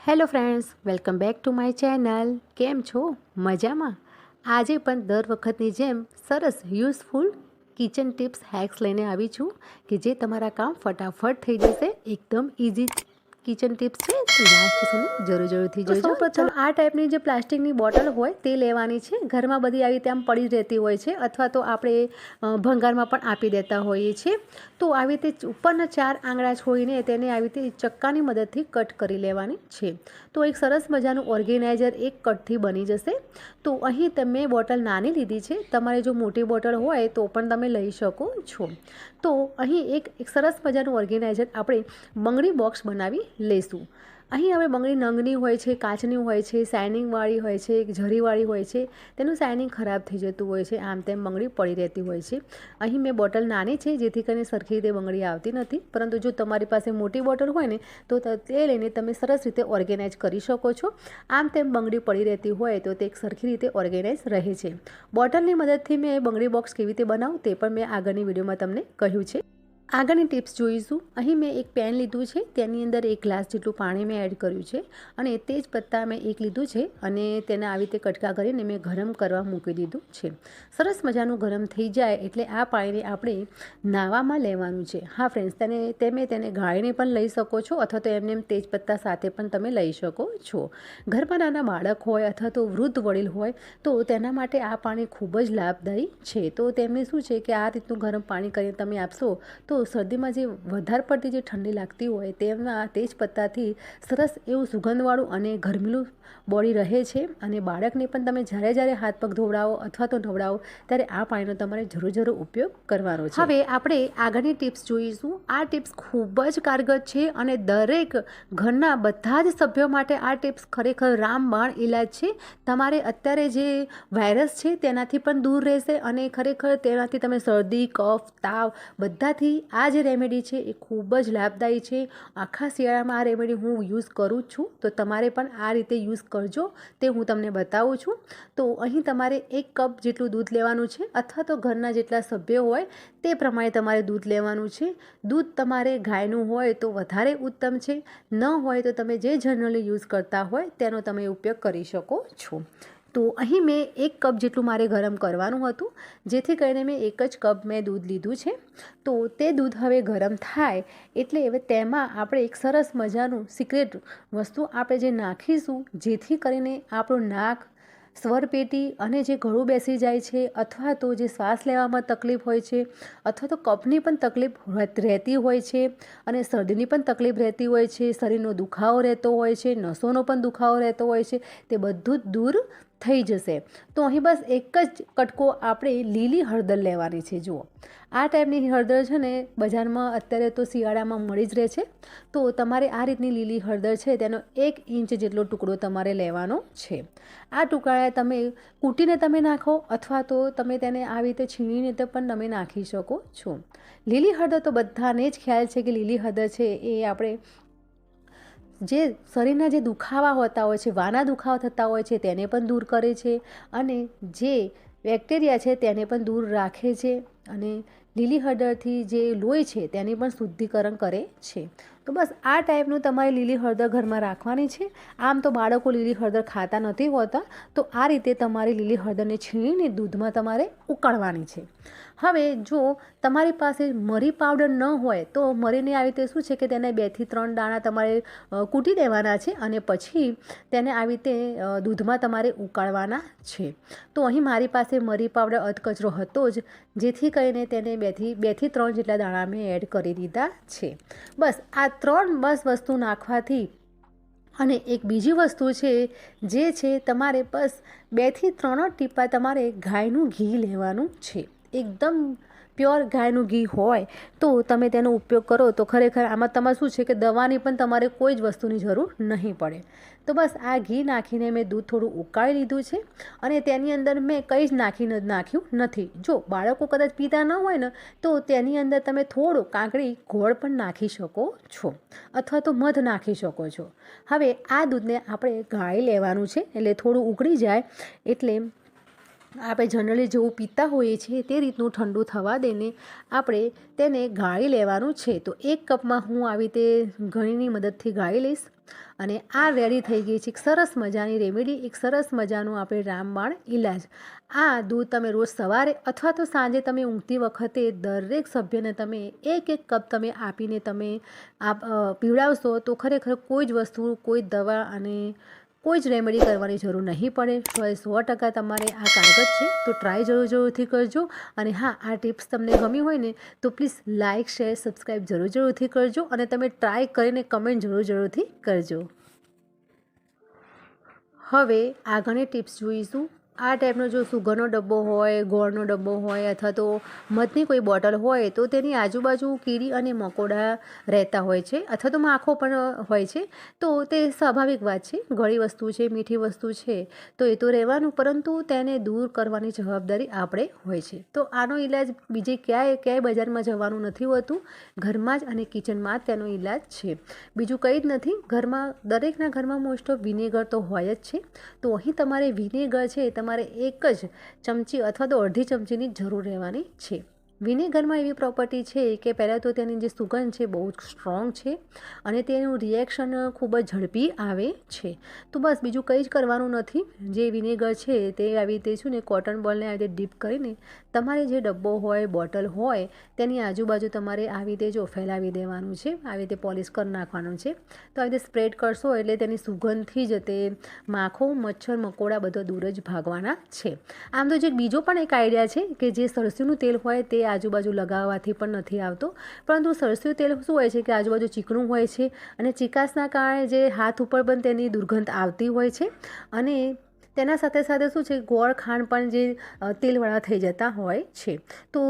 Hello friends, welcome back to my channel. કેમ છો? મજામાં? આજે પણ દર વખતની જેમ સરસ યુઝફુલ કિચન ટિપ્સ હેક્સ લઈને આવી છું કે જે તમારા કામ ફટાફટ થઈ જશે. એકદમ ઇઝી કિચન ટિપ્સ છે, તો લાસ્ટ સુધી જરૂરથી જોઈજો. સૌપ્રથમ આ ટાઈપની જે પ્લાસ્ટિકની બોટલ હોય તે લેવાની છે. ઘરમાં બધી આવી રીતે આમ પડી રહેતી હોય છે, અથવા તો આપણે ભંગારમાં પણ આપી દેતા હોઈએ છીએ. તો આવી રીતે ઉપરના 4 આંગળા છોડીને તેને આવી રીતે ચક્કાની મદદથી કટ કરી લેવાની છે. તો એક સરસ મજાનું ઓર્ગેનાઇઝર એક કટથી બની જશે. તો અહીં તમે બોટલ નાની લીધી છે, તમારે જો મોટી બોટલ હોય તો પણ તમે લઈ શકો છો. તો અહીં એક સરસ મજાનું ઓર્ગેનાઇઝર આપણે બંગડી બોક્સ બનાવી લઈશું. અહીં હવે બંગડી નંગની હોય છે, કાચની હોય છે, શાઇનિંગવાળી હોય છે, જરીવાળી હોય છે. તેનું શાઇનિંગ ખરાબ થઈ જતું હોય છે, આમ તેમ બંગડી પડી રહેતી હોય છે. અહીં મેં બોટલ નાની છે જેથી કરીને સરખી રીતે બંગડી આવતી નથી, પરંતુ જો તમારી પાસે મોટી બોટલ હોય ને તો તે લઈને તમે સરસ રીતે ઓર્ગેનાઇઝ કરી શકો છો. આમ તેમ બંગડી પડી રહેતી હોય તો તે સરખી રીતે ઓર્ગેનાઇઝ રહે છે. બોટલની મદદથી મેં બંગડી બોક્સ કેવી રીતે બનાવું તે પણ મેં આગળની વિડીયોમાં તમને કહ્યું છે. આગળની ટિપ્સ જોઈશું. અહીં મેં એક પેન લીધું છે, તેની અંદર 1 ગ્લાસ જેટલું પાણી મેં એડ કર્યું છે અને તે જ પત્તા મેં એક લીધું છે અને તેને આવી રીતે કટકા કરીને મેં ગરમ કરવા મૂકી દીધું છે. સરસ મજાનું ગરમ થઈ જાય એટલે આ પાણીને આપણે નાવામાં લેવાનું છે. હા ફ્રેન્ડ્સ, તેને ગાળીને પણ લઈ શકો છો, અથવા તો એમને તેજ પત્તા સાથે પણ તમે લઈ શકો છો. ઘરમાં નાના બાળક હોય અથવા તો વૃદ્ધ વડીલ હોય તો તેના માટે આ પાણી ખૂબ જ લાભદાયી છે. તો તેમને શું છે કે આ રીતનું ગરમ પાણી કરીને તમે આપશો તો શરદીમાં જે વધારે પડતી જે ઠંડી લાગતી હોય તેમાં તેજ પત્તાથી સરસ એવું સુગંધવાળું અને ગરમીલું બોડી રહે છે. અને બાળકને પણ તમે જ્યારે હાથ પગ ધોવડાવો અથવા તો નવડાવો ત્યારે આ પાણીનો તમારે જરૂર ઉપયોગ કરવાનો છે. હવે આપણે આગળની ટિપ્સ જોઈશું. આ ટિપ્સ ખૂબ જ કારગર છે અને દરેક ઘરના બધા જ સભ્યો માટે આ ટિપ્સ ખરેખર રામબાણ ઇલાજ છે. તમારે અત્યારે જે વાયરસ છે તેનાથી પણ દૂર રહેશે અને ખરેખર તેનાથી તમે શરદી, કફ, તાવ બધાથી આ જે રેમેડી છે એ ખૂબ જ લાભદાયી છે. આખા શિયાળામાં આ રેમેડી હું યુઝ કરું જ છું, તો તમારે પણ આ રીતે યુઝ કરજો, તે હું તમને બતાવું છું. તો અહીં તમારે 1 કપ જેટલું દૂધ લેવાનું છે, અથવા તો ઘરના જેટલા સભ્યો હોય તે પ્રમાણે તમારે દૂધ લેવાનું છે. દૂધ તમારે ગાયનું હોય તો વધારે ઉત્તમ છે, ન હોય તો તમે જે જનરલી યુઝ કરતા હોય તેનો તમે ઉપયોગ કરી શકો છો. તો અહીં મેં 1 કપ જેટલું મારે ગરમ કરવાનું હતું, જેથી કરીને મેં 1 જ કપ મેં દૂધ લીધું છે. તો તે દૂધ હવે ગરમ થાય એટલે હવે તેમાં આપણે એક સરસ મજાનું સિક્રેટ વસ્તુ આપણે જે નાખીશું, જેથી કરીને આપણું નાક, સ્વરપેટી અને જે ગળું બેસી જાય છે, અથવા તો જે શ્વાસ લેવામાં તકલીફ હોય છે, અથવા તો કફની પણ તકલીફ રહેતી હોય છે અને શરદીની પણ તકલીફ રહેતી હોય છે, શરીરનો દુખાવો રહેતો હોય છે, નસોનો પણ દુખાવો રહેતો હોય છે, તે બધું જ દૂર થઈ જશે. તો અહીં બસ એક જ કટકો આપણે લીલી હળદર લેવાની છે. જુઓ, આ ટાઈપની હળદર છે ને બજારમાં અત્યારે તો શિયાળામાં મળી જ રહે છે. તો તમારે આ રીતની લીલી હળદર છે તેનો 1 ઇંચ જેટલો ટુકડો તમારે લેવાનો છે. આ ટુકડા તમે કૂટીને તમે નાખો, અથવા તો તમે તેને આવી રીતે છીણીને પણ તમે નાખી શકો છો. લીલી હળદર તો બધાને જ ખ્યાલ છે કે લીલી હળદર છે એ આપણે જે શરીરના જે દુખાવા હોતા હોય છે, વાના દુખાવા થતા હોય છે તેને પણ દૂર કરે છે અને જે બેક્ટેરિયા છે તેને પણ દૂર રાખે છે અને લીલી હળદરથી જે લોહી છે તેની પણ શુદ્ધિકરણ કરે છે. તો બસ આ ટાઈપનું તમારે લીલી હળદર ઘરમાં રાખવાની છે. આમ તો બાળકો લીલી હળદર ખાતા નથી હોતા, તો આ રીતે તમારે લીલી હળદરને છીણીને દૂધમાં તમારે ઉકાળવાની છે. હવે જો તમારી પાસે મરી પાવડર ન હોય તો મરીને આવી રીતે શું છે કે તેને 2 થી 3 દાણા તમારે કૂટી દેવાના છે અને પછી તેને આવી રીતે દૂધમાં તમારે ઉકાળવાના છે. તો અહીં મારી પાસે મરી પાવડર અધકચરો હતો જ, જેથી કરીને તેને 2 થી 3 જેટલા દાણા મેં એડ કરી દીધા છે. બસ આ 3 વસ્તુ નાખવાથી, અને એક બીજી વસ્તુ છે જે છે તમારે બસ 2 થી 3 ટીપા તમારે ગાયનું ઘી લેવાનું છે. એકદમ પ્યોર ગાયનું ઘી હોય તો તમે તેનો ઉપયોગ કરો તો ખરેખર આમાં તમારે શું છે કે દવાની પણ તમારે કોઈ જ વસ્તુની જરૂર નહીં પડે. તો બસ આ ઘી નાખીને મેં દૂધ થોડું ઉકાળી લીધું છે અને તેની અંદર મેં કંઈ જ નાખ્યું નથી. જો બાળકો કદાચ પીતા ન હોય ને તો તેની અંદર તમે થોડો કાકડી ગોળ પણ નાખી શકો છો, અથવા તો મધ નાખી શકો છો. હવે આ દૂધને આપણે ગાળી લેવાનું છે, એટલે થોડું ઉકળી જાય એટલે આપણે જનરલી જેવું પીતા હોઈએ છીએ તે રીતનું ઠંડુ થવા દઈને આપણે તેને ગાળી લેવાનું છે. તો 1 કપમાં હું આવી રીતે ગળણીની મદદથી ગાળી લઈશ અને આ રેડી થઈ ગઈ છે એક સરસ મજાની રેમેડી, એક સરસ મજાનું આપણે રામબાણ ઇલાજ. આ દૂધ તમે રોજ સવારે અથવા તો સાંજે તમે ઊંઘતી વખતે દરેક સભ્યને તમે 1 કપ તમે આપીને તમે પીવડાવશો તો ખરેખર કોઈ જ વસ્તુ, કોઈ દવા અને કોઈ જ રેમેડી કરવાની જરૂર નહીં પડે. 100% તમારે આ કારગર છે. તો ટ્રાય જરૂરથી કરજો. અને હા, આ ટિપ્સ તમને ગમી હોય ને તો પ્લીઝ લાઇક, શેર, સબસ્ક્રાઈબ જરૂરથી કરજો અને તમે ટ્રાય કરીને કમેન્ટ જરૂરથી કરજો. હવે આગળની ટિપ્સ જોઈશું. આ ટાઈપનો જો સુગરનો ડબ્બો હોય, ગોળનો ડબ્બો હોય અથવા તો મધની કોઈ બોટલ હોય તો તેની આજુબાજુ કીડી અને મકોડા રહેતા હોય છે અથવા તો માખો પણ હોય છે. તો તે સ્વાભાવિક વાત છે, ગળી વસ્તુ છે, મીઠી વસ્તુ છે તો એ તો રહેવાનું, પરંતુ તેને દૂર કરવાની જવાબદારી આપણે હોય છે. તો આનો ઈલાજ બીજે ક્યાંય બજારમાં જવાનું નથી હોતું, ઘરમાં જ અને કિચનમાં જ તેનો ઈલાજ છે. બીજું કંઈ જ નથી. દરેકના ઘરમાં મોસ્ટ ઓફ વિનેગર તો હોય જ છે. તો અહીં તમારે વિનેગર છે તમારે 1 જ ચમચી અથવા તો અડધી ચમચીની જરૂર રહેવાની છે. વિનેગરમાં એવી પ્રોપર્ટી છે કે પહેલાં તો તેની જે સુગંધ છે બહુ સ્ટ્રોંગ છે અને તેનું રિએક્શન ખૂબ જ ઝડપી આવે છે. તો બસ બીજું કંઈ જ કરવાનું નથી. જે વિનેગર છે તે આવી રીતે શું ને કોટન બોલને આવી રીતે ડીપ કરીને તમારે જે ડબ્બો હોય, બોટલ હોય તેની આજુબાજુ તમારે આવી રીતે જો ફેલાવી દેવાનું છે, આવી રીતે પોલિશ કરી નાખવાનું છે. તો આવી રીતે સ્પ્રેડ કરશો એટલે તેની સુગંધથી જ તે માખો, મચ્છર, મકોડા બધો દૂર જ ભાગવાના છે. આમ તો જે બીજો પણ એક આઈડિયા છે કે જે સરસીનું તેલ હોય તે આજુબાજુ લગાવવાથી પણ નથી આવતો, પરંતુ સરસીનું તેલ શું હોય છે કે આજુબાજુ ચીકણું હોય છે અને ચીકાશના કારણે જે હાથ ઉપર પણ તેની દુર્ગંધ આવતી હોય છે અને તેના સાથે સાથે શું છે, ગોળ ખાંડ પણ જે તેલવાળા થઈ જતા હોય છે. તો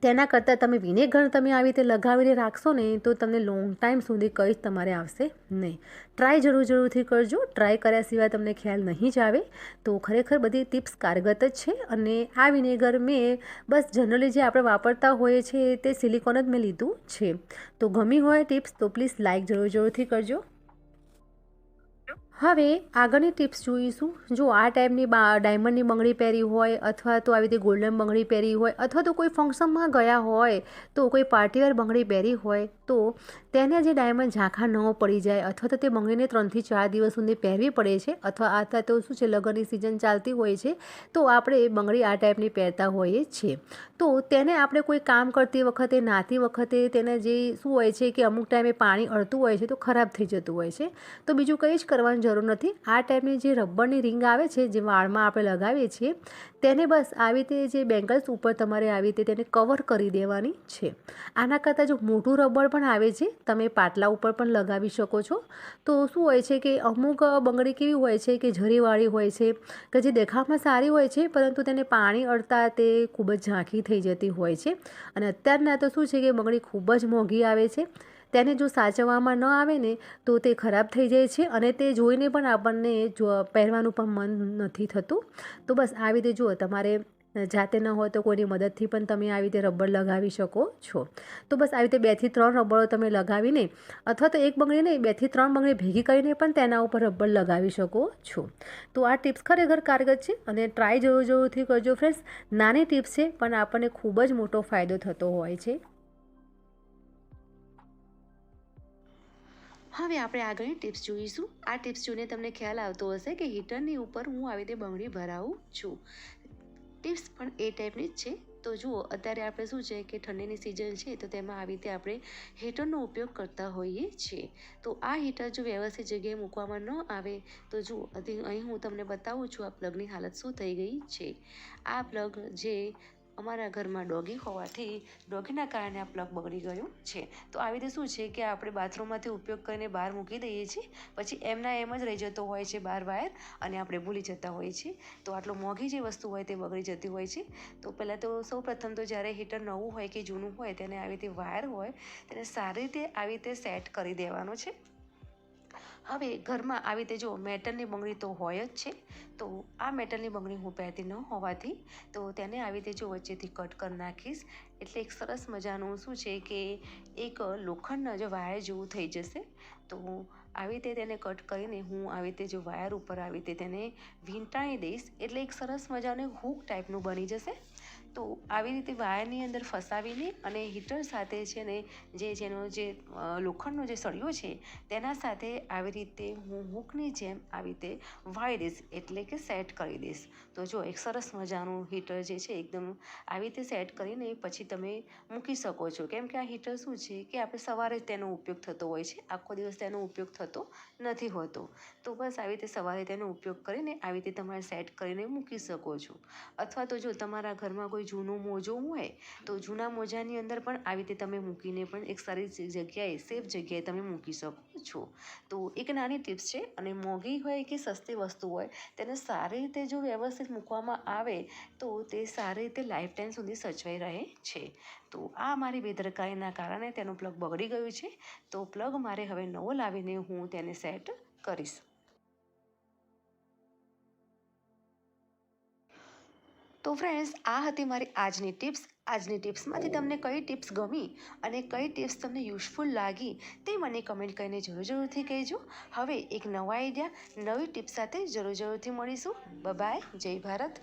તેના કરતાં તમે વિનેગર તમે આવી રીતે લગાવીને રાખશો ને તો તમને લોંગ ટાઈમ સુધી કંઈ જ તમારે આવશે નહીં. ટ્રાય જરૂરથી કરજો. ટ્રાય કર્યા સિવાય તમને ખ્યાલ નહીં જ આવે. તો ખરેખર બધી ટિપ્સ કારગત જ છે. અને આ વિનેગર મેં બસ જનરલી જે આપણે વાપરતા હોઈએ છીએ તે સિલિકોન જ મેં લીધું છે. તો ગમી હોય ટિપ્સ તો પ્લીઝ લાઇક જરૂરથી કરજો. હવે આગળની ટિપ્સ જોઈશું. જો આ ટાઈપની ડાયમંડની બંગડી પહેરી હોય અથવા તો આવી રીતે ગોલ્ડન બંગડી પહેરી હોય અથવા તો કોઈ ફંક્શનમાં ગયા હોય તો કોઈ પાર્ટીવેર બંગડી પહેરી હોય તો તેને જે ડાયમંડ ઝાંખા ન પડી જાય અથવા તો તે બંગડીને 3 થી 4 દિવસ સુધી પહેરવી પડે છે અથવા તો શું છે લગ્નની સિઝન ચાલતી હોય છે તો આપણે બંગડી આ ટાઈપની પહેરતા હોઈએ છીએ. તો તેને આપણે કોઈ કામ કરતી વખતે, નાહતી વખતે તેને જે શું હોય છે કે અમુક ટાઈમે પાણી અડતું હોય છે તો ખરાબ થઈ જતું હોય છે. તો બીજું કંઈ જ કરવાની જરૂર નથી. આ ટાઈપની જે રબરની રિંગ આવે છે જે વાળમાં આપણે લગાવીએ છીએ તેને બસ આવી રીતે જે બેંગલ્સ ઉપર તમારે આવી રીતે તેને કવર કરી દેવાની છે. આના કરતાં જો મોટું રબર પણ આવે છે તમે પાટલા ઉપર પણ લગાવી શકો છો. તો શું હોય છે કે અમુક બંગડી કેવી હોય છે કે ઝરીવાળી હોય છે કે જે દેખાવમાં સારી હોય છે પરંતુ તેને પાણી અડતા તે ખૂબ જ ઝાંખી થઈ જતી હોય છે. અને અત્યારના તો શું છે કે બંગડી ખૂબ જ મોંઘી આવે છે. તેને જો સાચવવામાં ન આવે ને તો તે ખરાબ થઈ જાય છે અને તે જોઈને પણ આપણને પહેરવાનું પણ મન નથી થતું. તો બસ આવી રીતે જુઓ, તમારે જાતે ન હોય તો કોઈની મદદથી પણ તમે આવી રીતે રબર લગાવી શકો છો. તો બસ આવી રીતે 2 થી 3 રબરો તમે લગાવીને અથવા તો એક બંગડી નહીં 2 થી 3 બંગડી ભેગી કરીને પણ તેના ઉપર રબર લગાવી શકો છો. તો આ ટિપ્સ ખરેખર કારગર છે અને ટ્રાય જરૂરથી કરજો ફ્રેન્ડ્સ. નાની ટિપ્સ છે પણ આપણને ખૂબ જ મોટો ફાયદો થતો હોય છે. હવે આપણે આગળની ટિપ્સ જોઈશું. આ ટિપ્સ જોઈને તમને ખ્યાલ આવતો હશે કે હીટરની ઉપર હું આવી રીતે બંગડી ભરાવું છું. ટિપ્સ પણ એ ટાઈપની જ છે. તો જુઓ, અત્યારે આપણે શું છે કે ઠંડીની સિઝન છે તો તેમાં આવી રીતે આપણે હીટરનો ઉપયોગ કરતા હોઈએ છીએ. તો આ હીટર જો વ્યવસ્થિત જગ્યાએ મૂકવામાં ન આવે તો જુઓ, અહીં હું તમને બતાવું છું આ પ્લગની હાલત શું થઈ ગઈ છે. આ પ્લગ જે અમારા ઘરમાં ડોગી હોવાથી ડોગીના કારણે આ પ્લગ બગડી ગયું છે. તો આવી રીતે શું છે કે આપણે બાથરૂમમાંથી ઉપયોગ કરીને બહાર મૂકી દઈએ છીએ, પછી એમના એમ જ રહી જતો હોય છે બહાર વાયર અને આપણે ભૂલી જતા હોઈએ છીએ. તો આટલો મોંઘી જે વસ્તુ હોય તે બગડી જતી હોય છે. તો પહેલાં તો સૌપ્રથમ તો જ્યારે હીટર નવું હોય કે જૂનું હોય તેને આવી રીતે વાયર હોય તેને સારી રીતે આવી રીતે સેટ કરી દેવાનો છે. હવે ઘરમાં આવી રીતે જો મેટલની બંગડી તો હોય જ છે. તો આ મેટલની બંગડી હું પહેરતી ન હોવાથી તો તેને આવી રીતે જો વચ્ચેથી કટ કરી નાખીશ એટલે એક સરસ મજાનું શું છે કે એક લોખંડના જો વાયર જેવું થઈ જશે. તો આવી રીતે તેને કટ કરીને હું આવી રીતે જો વાયર ઉપર આવી રીતે તેને વીંટાળી દઈશ એટલે એક સરસ મજાનું હૂક ટાઈપનું બની જશે. તો આવી રીતે વાયરની અંદર ફસાવીને અને હીટર સાથે છે ને જેનો લોખંડનો જે સળિયો છે તેના સાથે આવી રીતે હું હૂકની જેમ આવી રીતે વાળી દઈશ એટલે કે સેટ કરી દઈશ. તો જો એક સરસ મજાનું હીટર જે છે એકદમ આવી રીતે સેટ કરીને પછી તમે મૂકી શકો છો. કેમ કે આ હીટર શું છે કે આપણે સવારે જ તેનો ઉપયોગ થતો હોય છે, આખો દિવસ તેનો ઉપયોગ થતો નથી હોતો. તો બસ આવી રીતે સવારે તેનો ઉપયોગ કરીને આવી રીતે તમારે સેટ કરીને મૂકી શકો છો. અથવા તો જો તમારા ઘરમાં કોઈ જૂનો મોજો હોય તો જૂના મોજાની અંદર પણ આવી રીતે તમે મૂકીને પણ એક સારી જગ્યાએ સેફ જગ્યાએ તમે મૂકી શકો છો. તો એક નાની ટિપ્સ છે અને મોંઘી હોય કે સસ્તી વસ્તુ હોય તેને સારી રીતે જો વ્યવસ્થિત મૂકવામાં આવે તો તે સારી રીતે લાઈફ ટાઈમ સુધી સચવાઈ રહે છે. તો આ મારી બેદરકારીના કારણે તેનું પ્લગ બગડી ગયું છે. તો પ્લગ મારે હવે નવો લાવીને હું તેને સેટ કરીશ. તો ફ્રેન્ડ્સ, આ હતી મારી આજની ટિપ્સ. આજની ટિપ્સમાંથી તમને કઈ ટિપ્સ ગમી અને કઈ ટિપ્સ તમને યુઝફુલ લાગી તે મને કમેન્ટ કરીને જરૂરથી કહેજો. હવે એક નવા આઈડિયા નવી ટિપ્સ સાથે જરૂરથી મળીશું. બાય, જય ભારત.